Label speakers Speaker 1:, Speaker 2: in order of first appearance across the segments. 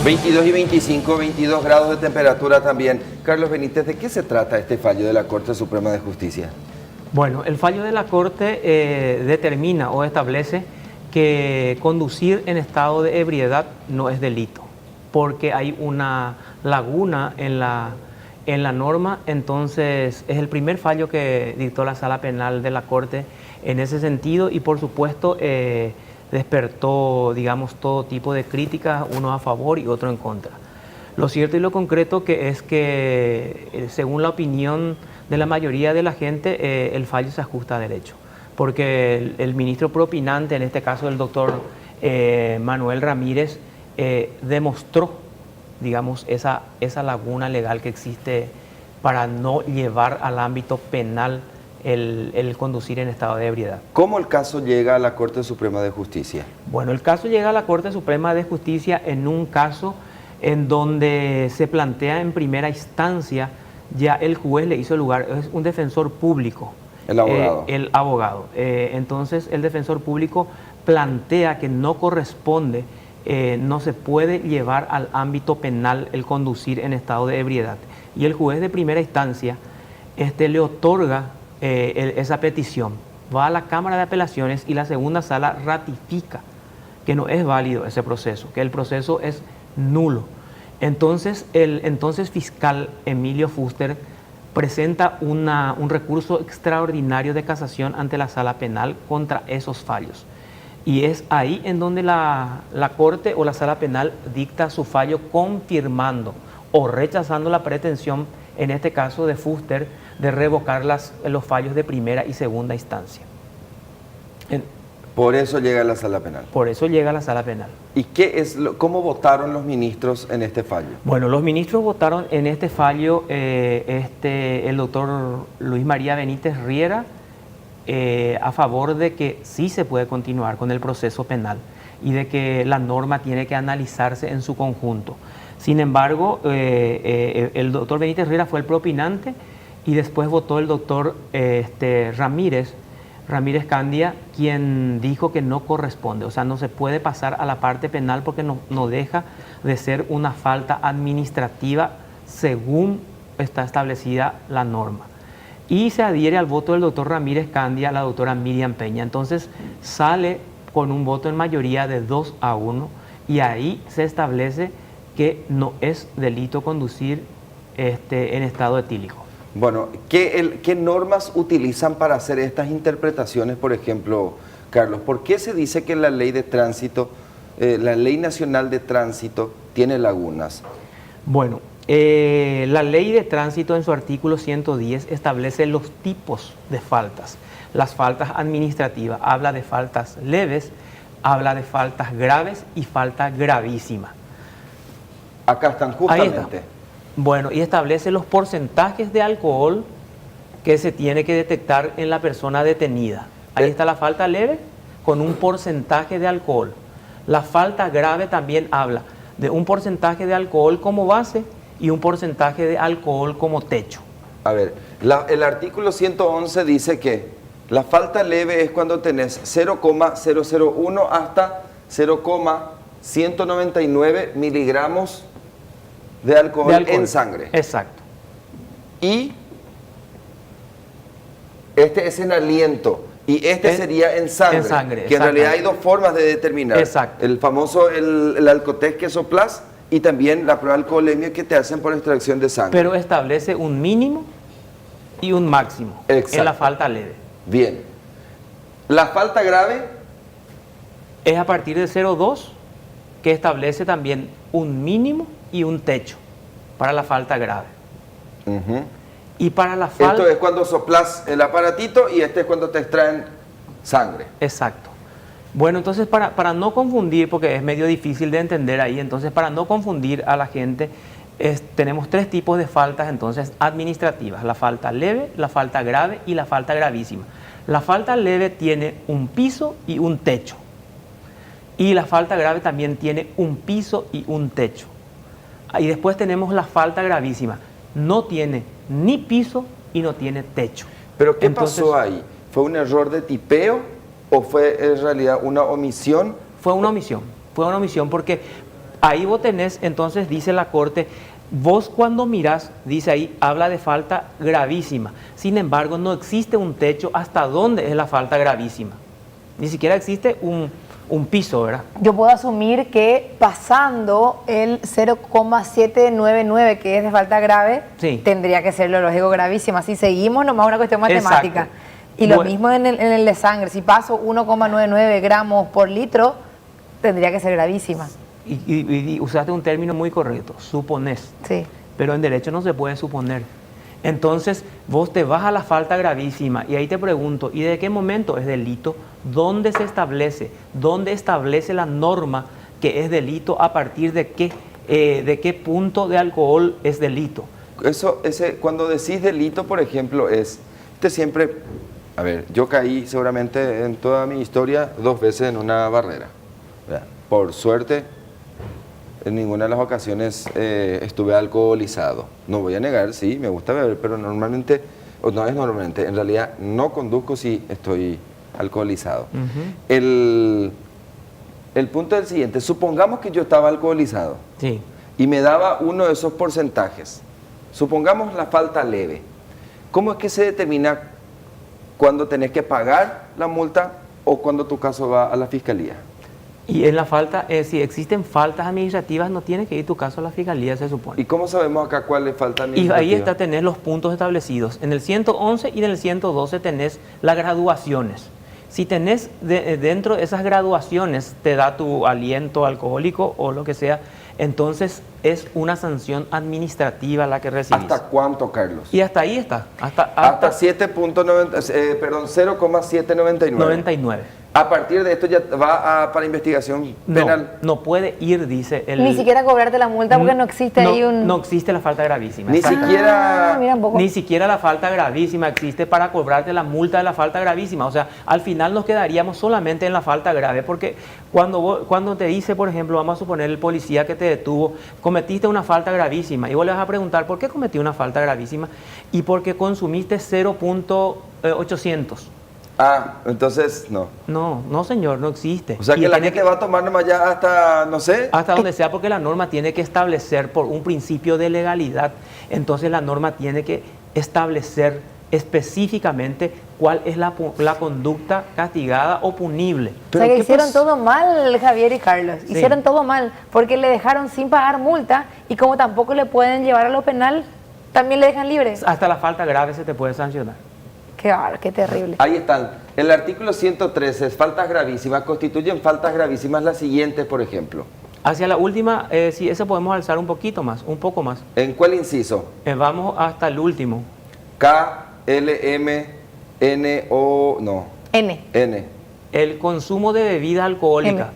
Speaker 1: 22 y 25, 22 grados de temperatura también. Carlos Benítez, ¿de qué se trata este fallo de la Corte Suprema de Justicia?
Speaker 2: Bueno, el fallo de la Corte determina o establece que conducir en estado de ebriedad no es delito, porque hay una laguna en la norma. Entonces es el primer fallo que dictó la Sala Penal de la Corte en ese sentido y por supuesto despertó, digamos, todo tipo de críticas, uno a favor y otro en contra. Lo cierto y lo concreto que es que, según la opinión de la mayoría de la gente, el fallo se ajusta a derecho, porque el ministro propinante, en este caso el doctor Manuel Ramírez, demostró, digamos, esa laguna legal que existe para no llevar al ámbito penal el conducir en estado de ebriedad.
Speaker 1: ¿Cómo el caso llega a la Corte Suprema de Justicia?
Speaker 2: Bueno, el caso llega a la Corte Suprema de Justicia en un caso en donde se plantea en primera instancia, ya el juez le hizo lugar, es un defensor público.
Speaker 1: El abogado.
Speaker 2: El abogado. Entonces el defensor público plantea que no corresponde, no se puede llevar al ámbito penal el conducir en estado de ebriedad. Y el juez de primera instancia le otorga esa petición, va a la Cámara de Apelaciones y la segunda sala ratifica que no es válido ese proceso, que el proceso es nulo. Entonces el entonces fiscal Emilio Fuster presenta un recurso extraordinario de casación ante la Sala Penal contra esos fallos. Y es ahí en donde la Corte o la Sala Penal dicta su fallo confirmando o rechazando la pretensión, en este caso de Fuster, de revocar los fallos de primera y segunda instancia.
Speaker 1: Por eso llega a la Sala Penal.
Speaker 2: Por eso llega a la Sala Penal.
Speaker 1: ¿Y cómo votaron los ministros en este fallo?
Speaker 2: Bueno, los ministros votaron en este fallo, el doctor Luis María Benítez Riera, a favor de que sí se puede continuar con el proceso penal y de que la norma tiene que analizarse en su conjunto. Sin embargo, el doctor Benítez Riera fue el propinante y después votó el doctor Ramírez Candia, quien dijo que no corresponde, o sea, no se puede pasar a la parte penal porque no deja de ser una falta administrativa según está establecida la norma. Y se adhiere al voto del doctor Ramírez Candia la doctora Miriam Peña. Entonces sale con un voto en mayoría de 2-1 y ahí se establece que no es delito conducir en estado etílico.
Speaker 1: Bueno, ¿qué normas utilizan para hacer estas interpretaciones, por ejemplo, Carlos? ¿Por qué se dice que la ley de tránsito, la Ley Nacional de Tránsito, tiene lagunas?
Speaker 2: Bueno, la Ley de Tránsito en su artículo 110 establece los tipos de faltas. Las faltas administrativas, habla de faltas leves, habla de faltas graves y falta gravísima.
Speaker 1: Acá están justamente.
Speaker 2: Ahí está. Bueno, y establece los porcentajes de alcohol que se tiene que detectar en la persona detenida. Ahí está la falta leve con un porcentaje de alcohol. La falta grave también habla de un porcentaje de alcohol como base y un porcentaje de alcohol como techo.
Speaker 1: A ver, el artículo 111 dice que la falta leve es cuando tenés 0,001 hasta 0,199 miligramos de alcohol en sangre.
Speaker 2: Exacto.
Speaker 1: Y este es en aliento y sería en sangre.
Speaker 2: En sangre,
Speaker 1: que en realidad hay dos formas de determinar.
Speaker 2: Exacto.
Speaker 1: El famoso, el alcotest que soplas y también la prueba de alcoholemia que te hacen por extracción de sangre.
Speaker 2: Pero establece un mínimo y un máximo.
Speaker 1: Exacto.
Speaker 2: En la falta leve.
Speaker 1: Bien. La falta grave
Speaker 2: es a partir de 0,2 que establece también un mínimo y un techo para la falta grave. Y para la falta...
Speaker 1: Esto es cuando soplas el aparatito y este es cuando te extraen sangre.
Speaker 2: Exacto. Bueno, entonces para no confundir, porque es medio difícil de entender ahí, entonces para no confundir a la gente, tenemos tres tipos de faltas entonces administrativas: la falta leve, la falta grave y la falta gravísima. La falta leve tiene un piso y un techo. Y la falta grave también tiene un piso y un techo. Y después tenemos la falta gravísima. No tiene ni piso y no tiene techo.
Speaker 1: ¿Pero qué pasó ahí? ¿Fue un error de tipeo o fue en realidad una omisión?
Speaker 2: Fue una omisión porque Ahí vos tenés, entonces dice la Corte, vos cuando mirás, dice ahí, habla de falta gravísima. Sin embargo, no existe un techo hasta dónde es la falta gravísima. Ni siquiera existe un piso, ¿verdad?
Speaker 3: Yo puedo asumir que pasando el 0,799, que es de falta grave,
Speaker 2: Sí.
Speaker 3: tendría que ser lo lógico gravísima. Si seguimos, nomás una cuestión matemática.
Speaker 2: Exacto.
Speaker 3: Y lo
Speaker 2: Bueno.
Speaker 3: mismo en el de sangre. Si paso 1,99 gramos por litro, tendría que ser gravísima.
Speaker 2: Y usaste un término muy correcto, suponés.
Speaker 3: Sí.
Speaker 2: Pero en derecho no se puede suponer. Entonces, vos te vas a la falta gravísima y ahí te pregunto, ¿y de qué momento es delito? ¿Dónde se establece? ¿Dónde establece la norma que es delito? ¿A partir de qué punto de alcohol es delito?
Speaker 1: Cuando decís delito, por ejemplo, siempre, a ver, yo caí seguramente en toda mi historia 2 veces en una barrera, ¿verdad? Por suerte, en ninguna de las ocasiones estuve alcoholizado. No voy a negar, sí, me gusta beber, pero normalmente, o no es normalmente, en realidad no conduzco si estoy alcoholizado. El punto es el siguiente, supongamos que yo estaba alcoholizado
Speaker 2: Sí.
Speaker 1: y me daba uno de esos porcentajes. Supongamos la falta leve. ¿Cómo es que se determina cuándo tenés que pagar la multa o cuando tu caso va a la fiscalía?
Speaker 2: Y en la falta, si existen faltas administrativas, no tiene que ir tu caso a la fiscalía, se supone.
Speaker 1: ¿Y cómo sabemos acá cuál es falta
Speaker 2: Y
Speaker 1: administrativa?
Speaker 2: ahí está, tenés los puntos establecidos. En el 111 y en el 112 tenés las graduaciones. Si tenés dentro de esas graduaciones, te da tu aliento alcohólico o lo que sea, entonces es una sanción administrativa la que recibís.
Speaker 1: ¿Hasta cuánto, Carlos?
Speaker 2: Y hasta ahí está. Hasta
Speaker 1: 7.799.
Speaker 2: 99.
Speaker 1: A partir de esto ya va para investigación penal.
Speaker 2: No puede ir, dice el...
Speaker 3: Ni siquiera cobrarte la multa porque no existe ahí un...
Speaker 2: No existe la falta gravísima.
Speaker 1: Ni
Speaker 2: Exactamente.
Speaker 1: siquiera...
Speaker 3: Mira un poco.
Speaker 2: Ni siquiera la falta gravísima existe para cobrarte la multa de la falta gravísima. O sea, al final nos quedaríamos solamente en la falta grave, porque cuando te dice, por ejemplo, vamos a suponer el policía que te detuvo, cometiste una falta gravísima, y vos le vas a preguntar, ¿por qué cometí una falta gravísima? Y porque consumiste 0.800.
Speaker 1: Ah, entonces no.
Speaker 2: No, señor, no existe.
Speaker 1: O sea
Speaker 2: Y
Speaker 1: que la
Speaker 2: tiene
Speaker 1: gente va a tomar nomás ya hasta, no sé...
Speaker 2: hasta donde sea, porque la norma tiene que establecer por un principio de legalidad. Entonces la norma tiene que establecer específicamente cuál es la conducta castigada o punible.
Speaker 3: O sea
Speaker 1: ¿Pero
Speaker 3: que
Speaker 1: qué
Speaker 3: hicieron
Speaker 1: pasó?
Speaker 3: todo mal, Javier y Carlos.
Speaker 2: Sí.
Speaker 3: Hicieron todo mal porque le dejaron sin pagar multa y como tampoco le pueden llevar a lo penal, también le dejan libre.
Speaker 2: Hasta la falta grave se te puede sancionar.
Speaker 3: Qué terrible.
Speaker 1: Ahí están. El artículo 113, faltas gravísimas, constituyen faltas gravísimas las siguientes, por ejemplo.
Speaker 2: Hacia la última, sí, eso podemos alzar un poquito más, un poco más.
Speaker 1: ¿En cuál inciso?
Speaker 2: Vamos hasta el último.
Speaker 1: K, L, M, N, O, no,
Speaker 3: N.
Speaker 1: N.
Speaker 2: El consumo de bebida alcohólica.
Speaker 3: M.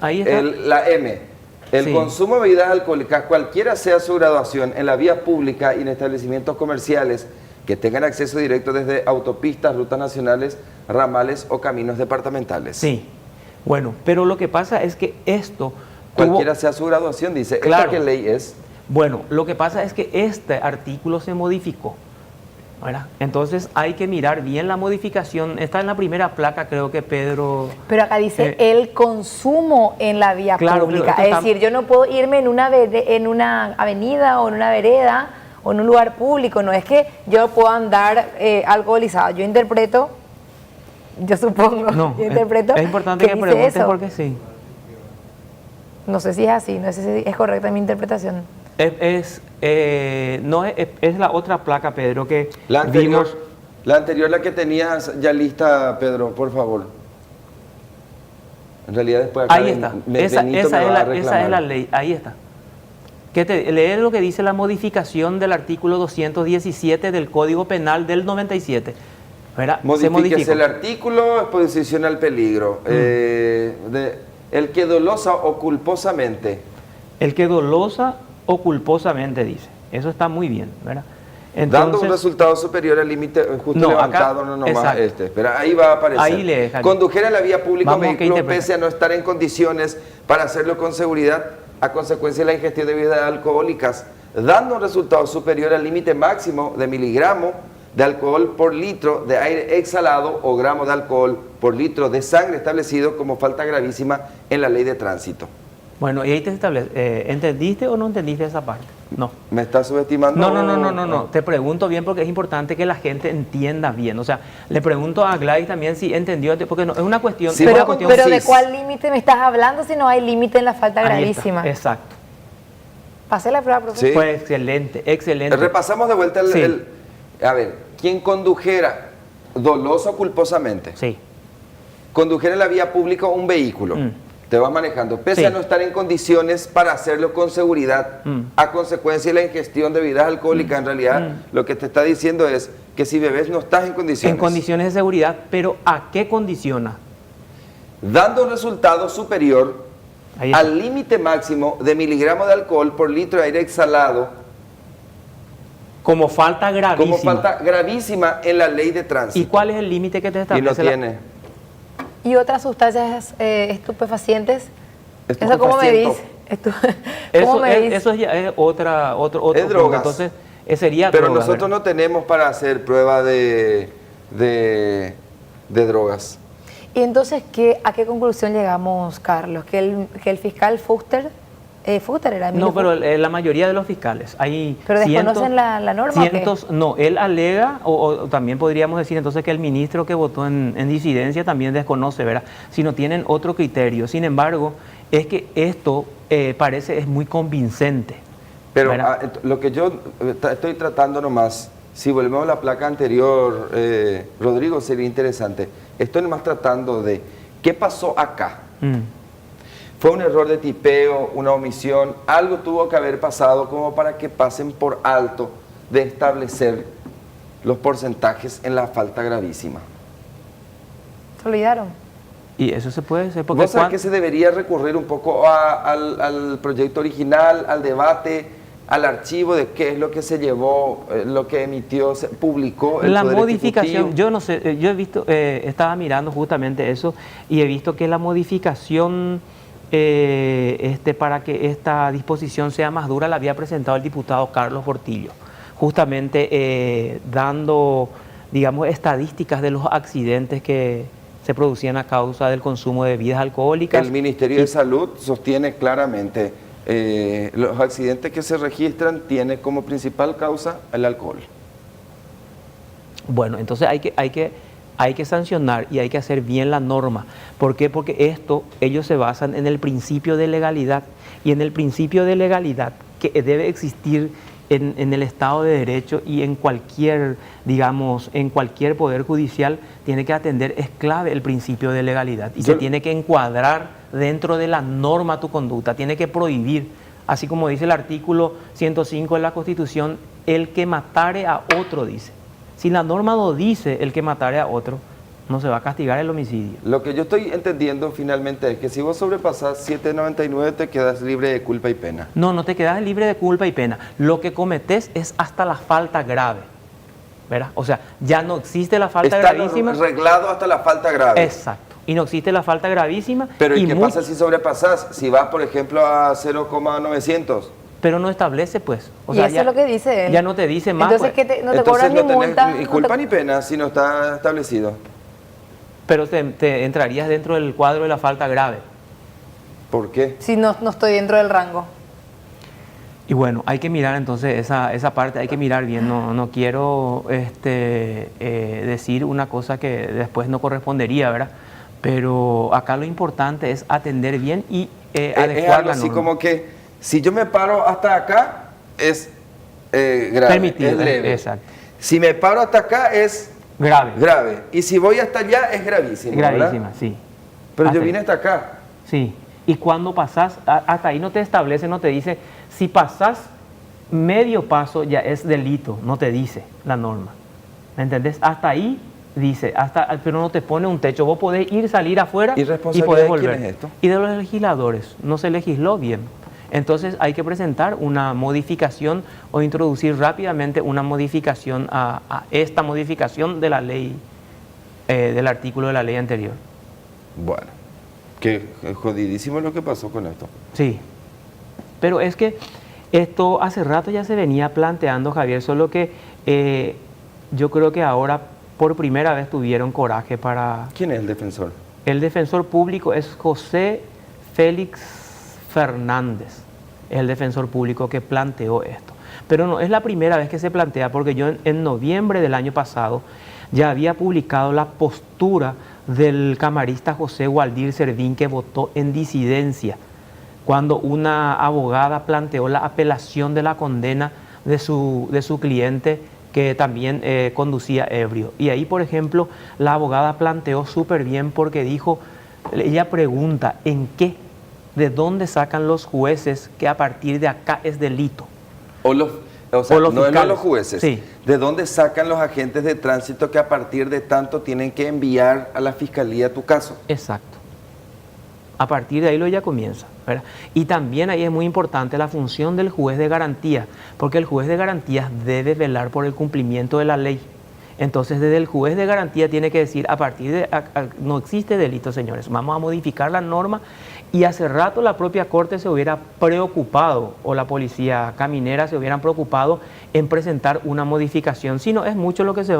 Speaker 2: Ahí está.
Speaker 1: La M. El
Speaker 2: Sí.
Speaker 1: consumo de bebidas alcohólicas, cualquiera sea su graduación, en la vía pública y en establecimientos comerciales que tengan acceso directo desde autopistas, rutas nacionales, ramales o caminos departamentales.
Speaker 2: Sí. Bueno, pero lo que pasa es que esto...
Speaker 1: Cualquiera sea su graduación, dice.
Speaker 2: Claro.
Speaker 1: ¿Esta qué ley es?
Speaker 2: Bueno, lo que pasa es que este artículo se modificó, ¿verdad? Entonces hay que mirar bien la modificación. Está en la primera placa, creo que Pedro...
Speaker 3: Pero acá dice el consumo en la vía
Speaker 2: Claro,
Speaker 3: pública.
Speaker 2: pero
Speaker 3: Es
Speaker 2: esto
Speaker 3: decir, yo no puedo irme en una avenida o en una vereda o en un lugar público. No es que yo pueda andar alcoholizado. Yo interpreto, yo supongo,
Speaker 2: No,
Speaker 3: yo interpreto
Speaker 2: es importante que
Speaker 3: dice
Speaker 2: preguntes
Speaker 3: eso.
Speaker 2: porque sí.
Speaker 3: No sé si es así, no sé si es correcta mi interpretación.
Speaker 2: Es la otra placa, Pedro, que
Speaker 1: La anterior,
Speaker 2: vimos.
Speaker 1: la que tenías ya lista, Pedro, por favor. En realidad después acá
Speaker 2: Ahí está. Esa es la ley. Ahí está. Lee lo que dice la modificación del artículo 217 del Código Penal del 97. ¿Verdad? Se
Speaker 1: Modifíquese
Speaker 2: modificó.
Speaker 1: el artículo, exposición al peligro. El que dolosa o culposamente.
Speaker 2: El que dolosa o culposamente dice. Eso está muy bien, ¿verdad?
Speaker 1: Dando un resultado superior al límite justo
Speaker 2: No,
Speaker 1: levantado,
Speaker 2: acá,
Speaker 1: no nomás
Speaker 2: exacto.
Speaker 1: Espera, ahí va a aparecer.
Speaker 2: Ahí lee, Javier.
Speaker 1: Condujera a la vía pública un
Speaker 2: Vamos, ¿qué
Speaker 1: vehículo
Speaker 2: interpreta?
Speaker 1: pese a no estar en condiciones para hacerlo con seguridad a consecuencia de la ingestión de bebidas alcohólicas, dando un resultado superior al límite máximo de miligramo de alcohol por litro de aire exhalado o gramo de alcohol por litro de sangre establecido como falta gravísima en la ley de tránsito.
Speaker 2: Bueno, y ahí te establece, ¿entendiste o no entendiste esa parte? No.
Speaker 1: ¿Me estás subestimando?
Speaker 2: No. Te pregunto bien porque es importante que la gente entienda bien. O sea, le pregunto a Gladys también si entendió, porque no, es una cuestión...
Speaker 1: Sí,
Speaker 2: es una
Speaker 3: Pero,
Speaker 2: cuestión
Speaker 3: pero ¿de
Speaker 1: sí.
Speaker 3: cuál límite me estás hablando si no hay límite en la falta
Speaker 2: Ahí está,
Speaker 3: gravísima?
Speaker 2: exacto.
Speaker 3: Pasé la prueba, profesor.
Speaker 1: Sí.
Speaker 2: Fue excelente, excelente.
Speaker 1: Repasamos de vuelta
Speaker 2: Sí.
Speaker 1: a ver, quien condujera doloso o culposamente,
Speaker 2: Sí.
Speaker 1: condujera en la vía pública un vehículo, te vas manejando, pese
Speaker 2: Sí.
Speaker 1: a no estar en condiciones para hacerlo con seguridad, a consecuencia de la ingestión de bebidas alcohólicas, en realidad lo que te está diciendo es que si bebes no estás en condiciones.
Speaker 2: En condiciones de seguridad, pero ¿a qué condiciona?
Speaker 1: Dando un resultado superior
Speaker 2: Ahí está.
Speaker 1: al límite máximo de miligramos de alcohol por litro de aire exhalado,
Speaker 2: Como falta gravísima.
Speaker 1: como falta gravísima en la ley de
Speaker 2: ¿Y
Speaker 1: tránsito.
Speaker 2: cuál es el límite que te
Speaker 1: Y
Speaker 2: establece?
Speaker 1: no tiene.
Speaker 3: ¿Y otras sustancias estupefacientes? ¿Eso cómo me
Speaker 1: Estupefaciente.
Speaker 3: dice? ¿Cómo me dice?
Speaker 2: Eso ya es otro
Speaker 1: Es
Speaker 2: punto.
Speaker 1: drogas.
Speaker 2: Entonces, sería
Speaker 1: Pero
Speaker 2: drogas,
Speaker 1: nosotros
Speaker 2: ¿verdad?
Speaker 1: no tenemos para hacer prueba de drogas.
Speaker 3: Y entonces, ¿a qué conclusión llegamos, Carlos? Que el fiscal Fuster era Emilio
Speaker 2: No, pero
Speaker 3: Fuster.
Speaker 2: la mayoría de los fiscales. Hay
Speaker 3: ¿Pero desconocen la norma o qué?
Speaker 2: cientos, no, él alega, o también podríamos decir entonces que el ministro que votó en disidencia también desconoce, ¿verdad? Si no tienen otro criterio. Sin embargo, es que esto es muy convincente.
Speaker 1: Pero
Speaker 2: ¿verdad?
Speaker 1: lo que yo estoy tratando nomás, si volvemos a la placa anterior, Rodrigo, sería interesante. Estoy nomás tratando de qué pasó acá. Fue un error de tipeo, una omisión, algo tuvo que haber pasado como para que pasen por alto de establecer los porcentajes en la falta gravísima.
Speaker 3: ¿Se olvidaron?
Speaker 2: Y eso se puede hacer porque
Speaker 1: ¿Vos sabés que se debería recurrir un poco al proyecto original, al debate, al archivo de qué es lo que se llevó, lo que emitió, se publicó el
Speaker 2: la
Speaker 1: Poder
Speaker 2: modificación?
Speaker 1: Ejecutivo?
Speaker 2: Yo no sé, yo he visto, estaba mirando justamente eso y he visto que la modificación para que esta disposición sea más dura la había presentado el diputado Carlos Portillo, justamente dando, digamos, estadísticas de los accidentes que se producían a causa del consumo de bebidas alcohólicas.
Speaker 1: El Ministerio de Salud sostiene claramente los accidentes que se registran tiene como principal causa el alcohol.
Speaker 2: Bueno, entonces hay que sancionar y hay que hacer bien la norma. ¿Por qué? Porque ellos se basan en el principio de legalidad, y en el principio de legalidad que debe existir en el Estado de Derecho y en cualquier, digamos, en cualquier poder judicial, tiene que atender, es clave el principio de legalidad, y se tiene que encuadrar dentro de la norma tu conducta, tiene que prohibir, así como dice el artículo 105 de la Constitución, el que matare a otro, dice. Si la norma no dice el que matare a otro, no se va a castigar el homicidio.
Speaker 1: Lo que yo estoy entendiendo finalmente es que si vos sobrepasás 799 te quedas libre de culpa y pena.
Speaker 2: No, no te quedas libre de culpa y pena. Lo que cometés es hasta la falta grave, ¿verdad? O sea, ya no existe la falta
Speaker 1: Está
Speaker 2: gravísima.
Speaker 1: arreglado hasta la falta grave.
Speaker 2: Exacto. Y no existe la falta gravísima.
Speaker 1: Pero ¿y qué
Speaker 2: muy-
Speaker 1: pasa si sobrepasás? Si vas, por ejemplo, a 0,900.
Speaker 2: Pero no establece, pues. O
Speaker 3: Y
Speaker 2: sea,
Speaker 3: eso
Speaker 2: ya,
Speaker 3: es lo que dice él.
Speaker 2: ya no te dice más.
Speaker 3: Entonces,
Speaker 2: pues.
Speaker 3: ¿qué no te
Speaker 1: Entonces
Speaker 3: cobran ni
Speaker 1: no tenés
Speaker 3: multa?
Speaker 1: ni
Speaker 3: no
Speaker 1: culpa
Speaker 3: te-
Speaker 1: ni pena si no está establecido.
Speaker 2: Pero te entrarías dentro del cuadro de la falta grave.
Speaker 1: ¿Por qué?
Speaker 3: Si no estoy dentro del rango.
Speaker 2: Y bueno, hay que mirar entonces esa parte, hay que mirar bien. No quiero decir una cosa que después no correspondería, ¿verdad? Pero acá lo importante es atender bien y
Speaker 1: Es
Speaker 2: adecuar
Speaker 1: algo
Speaker 2: la
Speaker 1: así
Speaker 2: norma.
Speaker 1: como que si yo me paro hasta acá es grave,
Speaker 2: Permitido,
Speaker 1: es leve.
Speaker 2: exacto.
Speaker 1: Si me paro hasta acá es
Speaker 2: Grave.
Speaker 1: grave. Y si voy hasta allá es gravísimo.
Speaker 2: Gravísima,
Speaker 1: ¿verdad?
Speaker 2: sí.
Speaker 1: Pero
Speaker 2: Hasta
Speaker 1: yo
Speaker 2: ahí.
Speaker 1: vine hasta acá.
Speaker 2: Sí. Y cuando pasás, hasta ahí no te establece, no te dice, si pasás medio paso ya es delito, no te dice la norma. ¿Me entendés? Hasta ahí dice, pero no te pone un techo. Vos podés ir, salir afuera
Speaker 1: ¿Y
Speaker 2: y
Speaker 1: responsabilidad
Speaker 2: podés
Speaker 1: de quién
Speaker 2: volver.
Speaker 1: es esto?
Speaker 2: Y de los legisladores, no se legisló bien. Entonces hay que presentar una modificación o introducir rápidamente una modificación a esta modificación de la ley, del artículo de la ley anterior.
Speaker 1: Bueno, qué jodidísimo lo que pasó con esto.
Speaker 2: Sí, pero es que esto hace rato ya se venía planteando, Javier, solo que yo creo que ahora por primera vez tuvieron coraje para...
Speaker 1: ¿Quién es el defensor?
Speaker 2: El defensor público es José Félix Fernández es el defensor público que planteó esto. Pero no es la primera vez que se plantea, porque yo en noviembre del año pasado ya había publicado la postura del camarista José Waldir Servín, que votó en disidencia cuando una abogada planteó la apelación de la condena de su cliente, que también conducía ebrio. Y ahí, por ejemplo, la abogada planteó súper bien, porque dijo, ella pregunta, ¿en qué? ¿De dónde sacan los jueces que a partir de acá es delito?
Speaker 1: O sea,
Speaker 2: O los
Speaker 1: no
Speaker 2: fiscales.
Speaker 1: los jueces.
Speaker 2: Sí.
Speaker 1: ¿De dónde sacan los agentes de tránsito que a partir de tanto tienen que enviar a la fiscalía tu caso?
Speaker 2: Exacto. A partir de ahí lo ya comienza, ¿verdad? Y también ahí es muy importante la función del juez de garantía, porque el juez de garantías debe velar por el cumplimiento de la ley. Entonces, desde el juez de garantía tiene que decir, a partir de no existe delito, señores, vamos a modificar la norma. Y hace rato la propia Corte se hubiera preocupado, o la policía caminera se hubieran preocupado en presentar una modificación. Si no, es mucho lo que se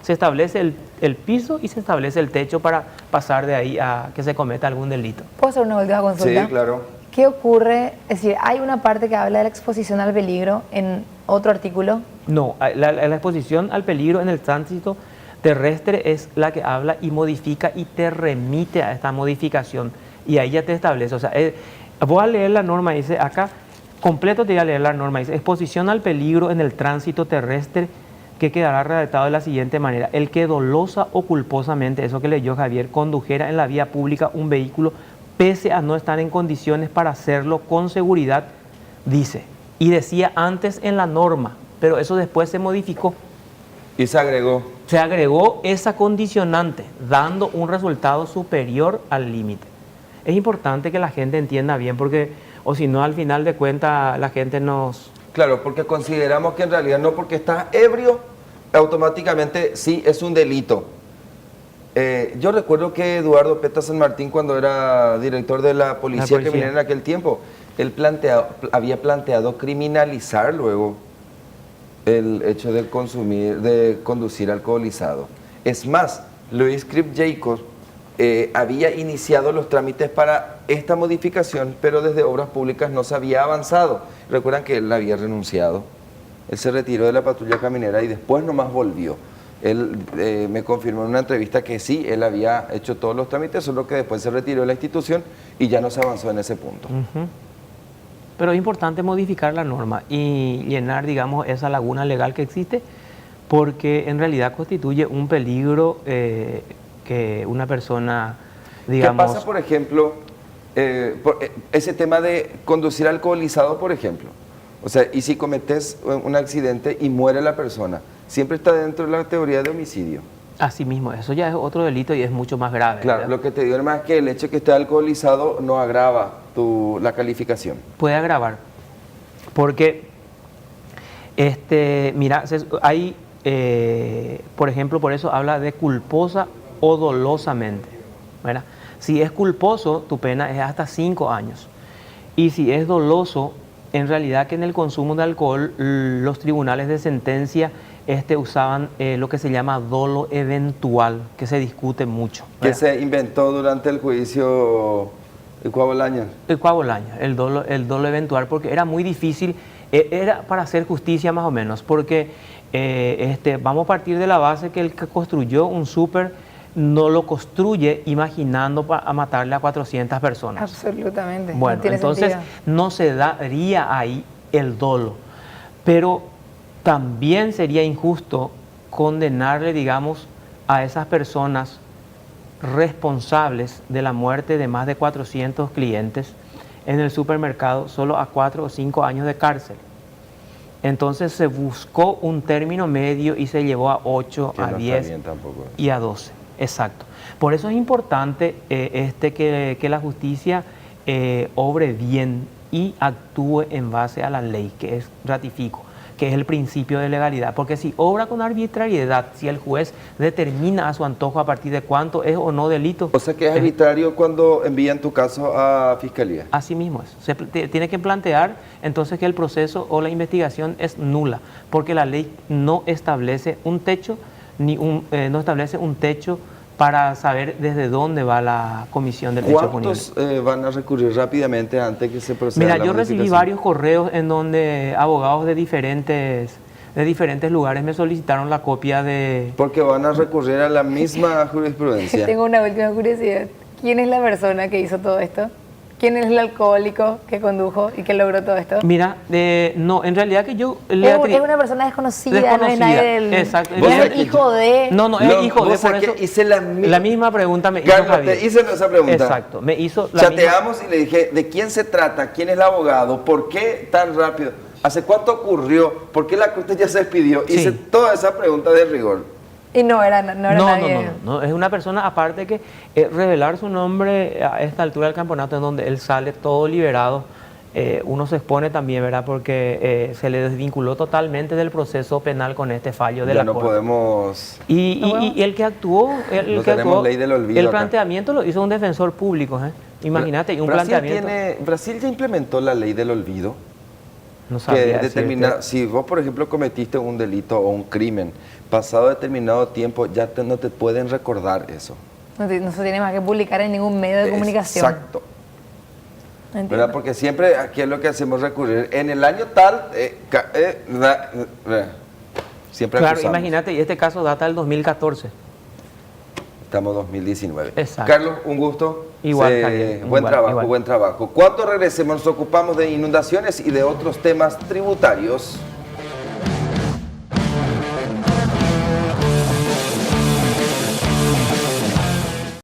Speaker 2: establece el piso y se establece el techo para pasar de ahí a que se cometa algún delito.
Speaker 3: ¿Puedo hacer una última consulta?
Speaker 1: Sí, claro.
Speaker 3: ¿Qué ocurre? Es decir, hay una parte que habla de la exposición al peligro en otro artículo.
Speaker 2: No, la exposición al peligro en el tránsito terrestre es la que habla y modifica y te remite a esta modificación. Y ahí ya te establece, o sea, voy a leer la norma, dice acá, completo te voy a leer la norma, dice, exposición al peligro en el tránsito terrestre, que quedará redactado de la siguiente manera: el que dolosa o culposamente, eso que leyó Javier, condujera en la vía pública un vehículo, pese a no estar en condiciones para hacerlo con seguridad, dice, y decía antes en la norma, pero eso después se modificó.
Speaker 1: Y se agregó.
Speaker 2: Se agregó esa condicionante, dando un resultado superior al límite. Es importante que la gente entienda bien, porque, o si no, al final de cuentas, la gente nos...
Speaker 1: Claro, porque consideramos que en realidad no porque estás ebrio, automáticamente sí es un delito. Yo recuerdo que Eduardo Peta San Martín, cuando era director de la policía que vino en aquel tiempo, él había planteado criminalizar luego el hecho de conducir alcoholizado. Es más, Luis Crip Jacobs había iniciado los trámites para esta modificación, pero desde Obras Públicas no se había avanzado. Recuerdan que él había renunciado. Él se retiró de la patrulla caminera y después nomás volvió. Él me confirmó en una entrevista que sí, él había hecho todos los trámites, solo que después se retiró de la institución y ya no se avanzó en ese punto.
Speaker 2: Pero es importante modificar la norma y llenar, digamos, esa laguna legal que existe, porque en realidad constituye un peligro que una persona, digamos...
Speaker 1: ¿Qué pasa, por ejemplo, ese tema de conducir alcoholizado, por ejemplo? O sea, y si cometes un accidente y muere la persona, siempre está dentro de la teoría de homicidio.
Speaker 2: Así mismo, eso ya es otro delito y es mucho más grave.
Speaker 1: Claro,
Speaker 2: ¿verdad?
Speaker 1: lo que te digo es que el hecho de que esté alcoholizado no agrava la calificación.
Speaker 2: Puede agravar, porque, mira, hay, por ejemplo, por eso habla de culposa o dolosamente, ¿verdad? Si es culposo, tu pena es hasta 5 años. Y si es doloso, en realidad que en el consumo de alcohol, los tribunales de sentencia usaban lo que se llama dolo eventual, que se discute mucho, ¿verdad?
Speaker 1: Que se inventó durante el juicio Cuá Bolaños.
Speaker 2: El Cuá Bolaños, el dolo eventual, porque era muy difícil, era para hacer justicia más o menos, porque vamos a partir de la base que el que construyó un súper no lo construye imaginando a matarle a 400 personas.
Speaker 3: Absolutamente.
Speaker 2: Bueno,
Speaker 3: no tiene
Speaker 2: entonces
Speaker 3: sentido.
Speaker 2: no se daría ahí el dolo, pero también sería injusto condenarle, digamos, a esas personas responsables de la muerte de más de 400 clientes en el supermercado solo a 4 o 5 años de cárcel. Entonces se buscó un término medio y se llevó a 8,
Speaker 1: Que
Speaker 2: a
Speaker 1: no está
Speaker 2: 10
Speaker 1: bien tampoco.
Speaker 2: y a 12. Exacto. Por eso es importante que la justicia obre bien y actúe en base a la ley, que es, ratifico, que es el principio de legalidad. Porque si obra con arbitrariedad, si el juez determina a su antojo a partir de cuánto es o no delito.
Speaker 1: O sea que es arbitrario cuando envían tu caso a fiscalía.
Speaker 2: Así mismo es. Se tiene que plantear entonces que el proceso o la investigación es nula, porque la ley no establece un techo, no establece un techo para saber desde dónde va la comisión del hecho punible.
Speaker 1: ¿Cuántos van a recurrir rápidamente antes que se proceda
Speaker 2: Mira,
Speaker 1: a la
Speaker 2: yo recibí
Speaker 1: modificación?
Speaker 2: varios correos en donde abogados de diferentes lugares me solicitaron la copia de...
Speaker 1: Porque van a recurrir a la misma jurisprudencia.
Speaker 3: Tengo una última curiosidad. ¿Quién es la persona que hizo todo esto? ¿Quién es el alcohólico que condujo y que logró todo esto?
Speaker 2: Mira, no, en realidad que yo...
Speaker 3: Es una persona desconocida, no es nadie del...
Speaker 2: Exacto.
Speaker 3: No es el hijo de...
Speaker 2: No, es hijo de, por eso...
Speaker 1: Hice la
Speaker 2: misma pregunta me hizo
Speaker 1: Carlos,
Speaker 2: Javier.
Speaker 1: te hice esa pregunta.
Speaker 2: Exacto, me hizo la misma...
Speaker 1: Chateamos y le dije, ¿de quién se trata? ¿Quién es el abogado? ¿Por qué tan rápido? ¿Hace cuánto ocurrió? ¿Por qué la corte ya se despidió?
Speaker 2: Sí.
Speaker 1: Hice toda esa pregunta de rigor.
Speaker 3: Y no era nadie.
Speaker 2: No, es una persona, aparte que revelar su nombre a esta altura del campeonato en donde él sale todo liberado, uno se expone también, ¿verdad? Porque se le desvinculó totalmente del proceso penal con este fallo de
Speaker 1: Ya
Speaker 2: la
Speaker 1: no
Speaker 2: Corte.
Speaker 1: podemos...
Speaker 2: Y el que actuó,
Speaker 1: No tenemos ley del olvido
Speaker 2: el
Speaker 1: acá.
Speaker 2: planteamiento lo hizo un defensor público, ¿eh? Imagínate, un planteamiento...
Speaker 1: Brasil ya implementó la ley del olvido.
Speaker 2: No
Speaker 1: Que
Speaker 2: sabía
Speaker 1: determina,
Speaker 2: decirte.
Speaker 1: si vos, por ejemplo, cometiste un delito o un crimen, pasado determinado tiempo, ya no te pueden recordar eso.
Speaker 3: No se tiene más que publicar en ningún medio de comunicación.
Speaker 1: Exacto.
Speaker 3: Entiendo.
Speaker 1: ¿Verdad? Porque siempre aquí es lo que hacemos recurrir. En el año tal, siempre
Speaker 2: Claro,
Speaker 1: acusamos.
Speaker 2: imagínate, y este caso data del 2014.
Speaker 1: Estamos 2019.
Speaker 2: Exacto.
Speaker 1: Carlos, un gusto.
Speaker 2: Igual, Javier,
Speaker 1: buen
Speaker 2: igual,
Speaker 1: trabajo,
Speaker 2: igual.
Speaker 1: buen trabajo. Cuando regresemos nos ocupamos de inundaciones y de otros temas tributarios.